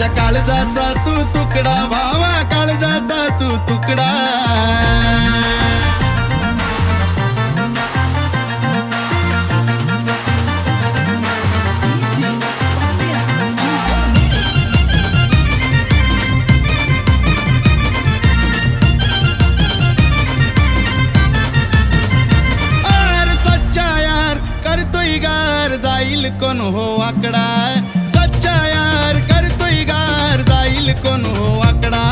माझ्या काळजाचा तू तुकडा भावा, काळजाचा तू तुकडा. जाईल कोण हो आकडा, सच्चा यार करतोय गार, जाईल कोण हो आकडा.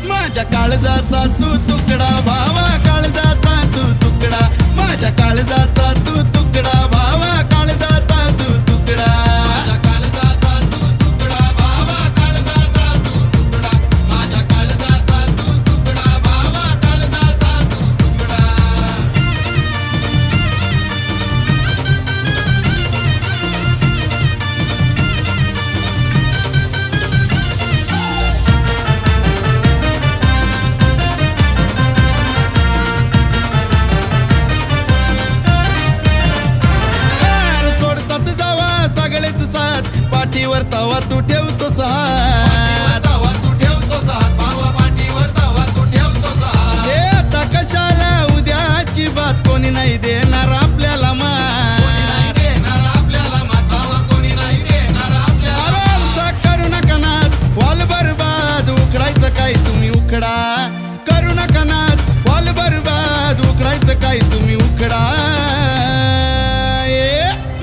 माझ्या काळजाचा तू तुकडा भावा, काळजाचा तू तुकडा. माझ्या काळजाचा तू तुकडा भावा, काळजाचा तू तुकडा. माझ्या काळजाचा तू तुकडा भावा, काळजाचा तू तुकडा. माझ्या काळजाचा तू तुकडा भावा, काळजाचा तू तुकडा. पाठीवर तवा तू ठेवतो हात, तू ठेवतो हात भावा, पाठीवर तवा तू ठेवतो हात. हे आता कशाला उद्याची बात, कोणी नाही देणार आपल्याला मात, कोणी नाही देणार आपल्याला मात भावा, कोणी नाही देणार आपल्याला. आमचा करू नका नाद, वाल बरबाद, उकडायचं काय तुम्ही उकडा. करू नका नाद, वाल बरबाद, उकडायचं काय तुम्ही उकडा.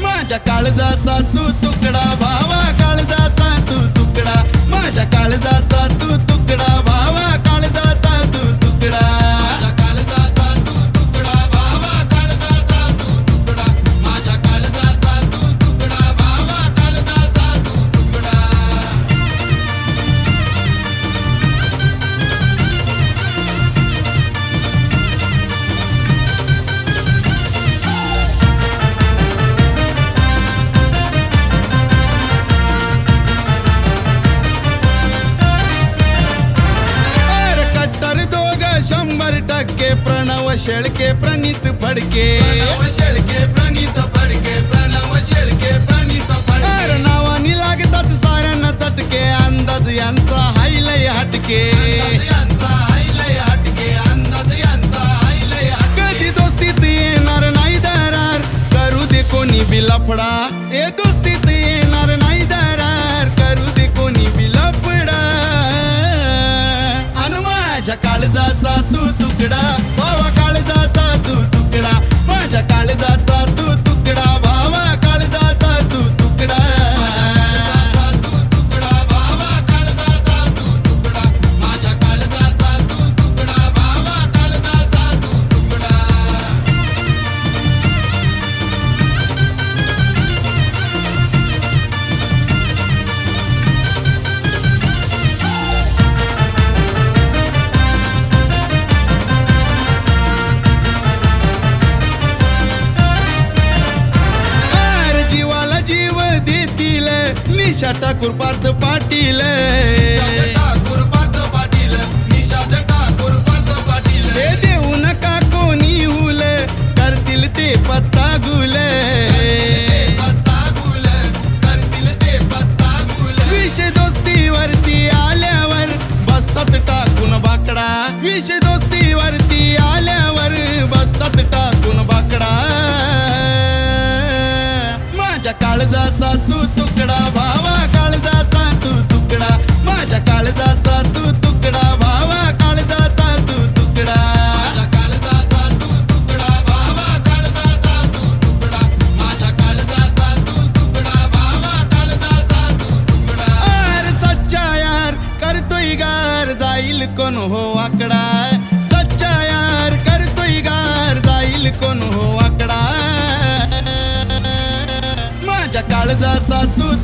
माझ्या काळजाचा तू तुकडा भावा, काळजाचा तू तुकडा. माझ्या काळजाचा तू तुकडा भावा, काळजाचा तू तुकडा. माझ्या काळजाचा तू तुकडा भावा, काळजाचा तू तुकडा. माझ्या काळजाचा तू तुकडा भावा, काळजाचा तू तुकडा. प्रणव शेळके प्रणित फडके, प्रणव शेळके प्रणित फडके, प्रणव शेळके प्रणित फडके. नावानी लागतात साऱ्यांना चटके, अंदाज यांचा हायलय हटके, यांचा हायलय हटके, अंदाज यांचा हायलय हटके. कधी दोस्तीत येणार नाही दरार, करू दे कोणी बी लफडा. ए दोस्तीत येणार नाही दरार, करू दे कोणी बी लफडा. अन माझ्या काळजाचा तू तुकडा भावा, काळजाचा तू तुकडा. माझ्या काळजाचा तू तुकडा भावा, काळजाचा तू तुकडा. तू तुकडा भावा, काळजाचा तू तुकडा. माझ्या काळजाचा तू तुकडा भावा, काळजाचा तू तुकडा. निशा ठाकूर पार्थ पाटील, ठाकूर पार्थ पाटील, निशाद ठाकूर पार्थ पाटील. हे देऊ नका कोणी हुल, करतील ते पत्ता गुल, पत्ता गुल, करतील ते पत्ता गुल. विषय दोस्तीवरती आल्यावर बसतात टाकून बाकडा. विषय दोस्तीवरती आल्यावर बसतात टाकून बाकडा. माझ्या काळजाचा तू तुकडा भावा, काळजाचा तू तुकडा. माझ्या काळजाचा तू तुकडा भावा, काळजाचा तू तुकडा. माझ्या काळजाचा तू तुकडा भावा, काळजाचा तू तुकडा. माझ्या काळजाचा तू तुकडा भावा, काळजाचा तू तुकडा. अरे सच्चा यार करतोय गार, जाईल कोण हो आकडा. सच्चा यार करतोय गार, जाईल कोण हो आकडा. माझ्या काळजाचा तू